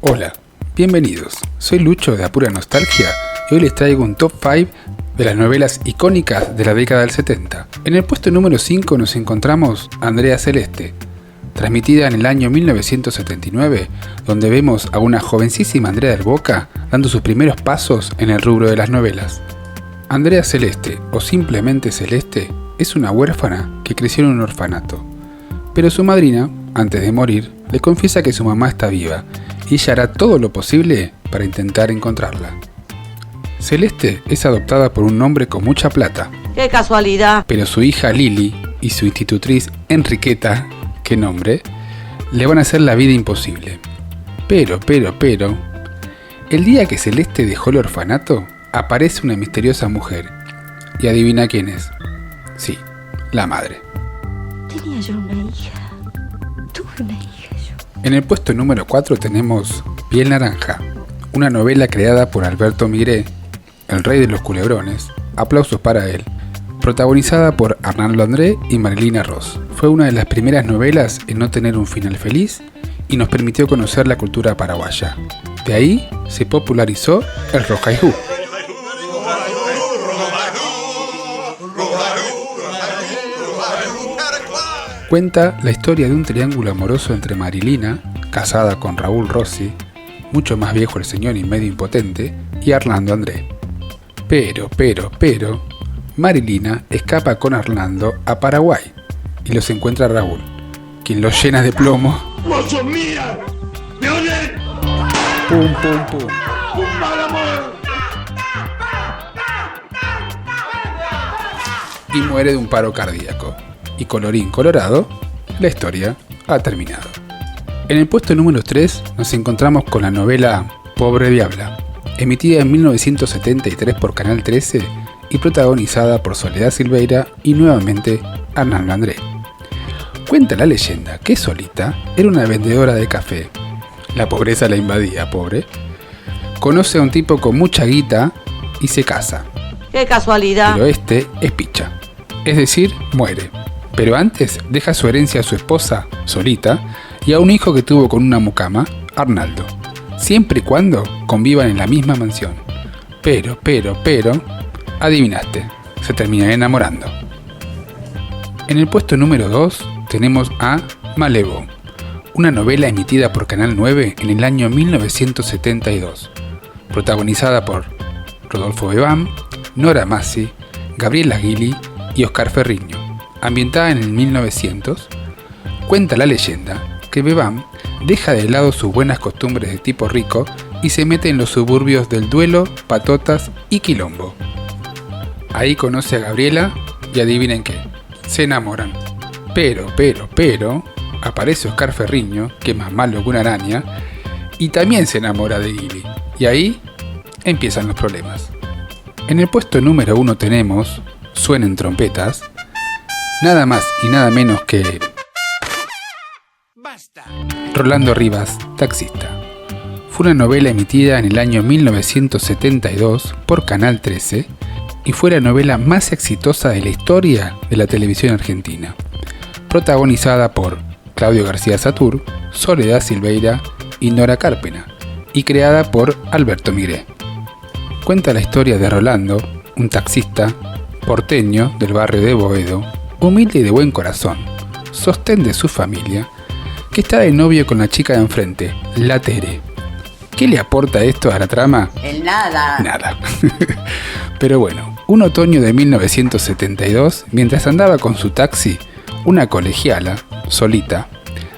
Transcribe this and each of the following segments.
Hola, bienvenidos. Soy Lucho de Apura Nostalgia y hoy les traigo un top 5 de las novelas icónicas de la década del 70. En el puesto número 5 nos encontramos Andrea Celeste, transmitida en el año 1979, donde vemos a una jovencísima Andrea del Boca dando sus primeros pasos en el rubro de las novelas. Andrea Celeste, o simplemente Celeste, es una huérfana que creció en un orfanato, pero su madrina, antes de morir, le confiesa que su mamá está viva y ella hará todo lo posible para intentar encontrarla. Celeste es adoptada por un hombre con mucha plata. ¡Qué casualidad! Pero su hija Lily y su institutriz Enriqueta, qué nombre, le van a hacer la vida imposible. Pero, el día que Celeste dejó el orfanato, aparece una misteriosa mujer. ¿Y adivina quién es? Sí, la madre. Tenía yo una hija. Tuve una hija yo. En el puesto número 4 tenemos Piel Naranja, una novela creada por Alberto Migré, el rey de los culebrones, aplausos para él, protagonizada por Arnaldo André y Marilina Ross. Fue una de las primeras novelas en no tener un final feliz y nos permitió conocer la cultura paraguaya. De ahí se popularizó el Rojajú. Cuenta la historia de un triángulo amoroso entre Marilina, casada con Raúl Rossi, mucho más viejo el señor y medio impotente, y Arnaldo André. Pero, Marilina escapa con Arnaldo a Paraguay y los encuentra Raúl, quien los llena de plomo. ¡Vos sos mía! ¿De dónde? ¡Pum! ¡Un mal amor! Y muere de un paro cardíaco. Y colorín colorado, la historia ha terminado. En el puesto número 3 nos encontramos con la novela Pobre Diabla, emitida en 1973 por Canal 13 y protagonizada por Soledad Silveira y nuevamente Arnaldo André. Cuenta la leyenda que Solita era una vendedora de café. La pobreza la invadía, pobre. Conoce a un tipo con mucha guita y se casa. ¡Qué casualidad! Pero este es picha, es decir, muere. Pero antes deja su herencia a su esposa, Solita, y a un hijo que tuvo con una mucama, Arnaldo, siempre y cuando convivan en la misma mansión. Pero, adivinaste, se terminan enamorando. En el puesto número 2 tenemos a Malevo, una novela emitida por Canal 9 en el año 1972, protagonizada por Rodolfo Bebam, Nora Massi, Gabriela Guili y Oscar Ferriño. Ambientada en el 1900, cuenta la leyenda que Bebam deja de lado sus buenas costumbres de tipo rico y se mete en los suburbios del Duelo, Patotas y Quilombo. Ahí conoce a Gabriela y adivinen qué, se enamoran. Pero, aparece Oscar Ferriño, que es más malo que una araña, y también se enamora de Guili. Y ahí empiezan los problemas. En el puesto número 1 tenemos Suenen trompetas, nada más y nada menos que Rolando Rivas, Taxista. Fue una novela emitida en el año 1972 por Canal 13 y fue la novela más exitosa de la historia de la televisión argentina. Protagonizada por Claudio García Satur, Soledad Silveira y Nora Carpena, y creada por Alberto Migré. Cuenta la historia de Rolando, un taxista porteño del barrio de Boedo, humilde y de buen corazón, sostén de su familia, que está de novio con la chica de enfrente, la Tere. ¿Qué le aporta esto a la trama? El nada. Nada. Pero bueno, un otoño de 1972, mientras andaba con su taxi, una colegiala, Solita,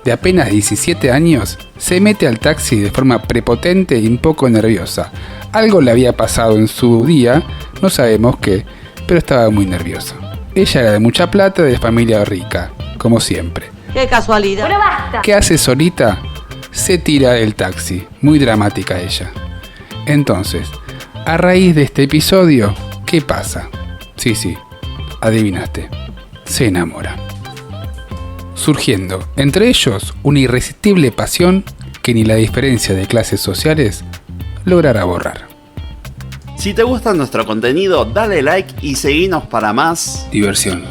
de apenas 17 años, se mete al taxi de forma prepotente y un poco nerviosa. Algo le había pasado en su día, no sabemos qué, pero estaba muy nerviosa. Ella era de mucha plata y de familia rica, como siempre. ¡Qué casualidad! Pero basta. ¿Qué hace Solita? Se tira del taxi, muy dramática ella. Entonces, a raíz de este episodio, ¿qué pasa? Sí, adivinaste, se enamora. Surgiendo entre ellos una irresistible pasión que ni la diferencia de clases sociales logrará borrar. Si te gusta nuestro contenido, dale like y seguinos para más Diversión.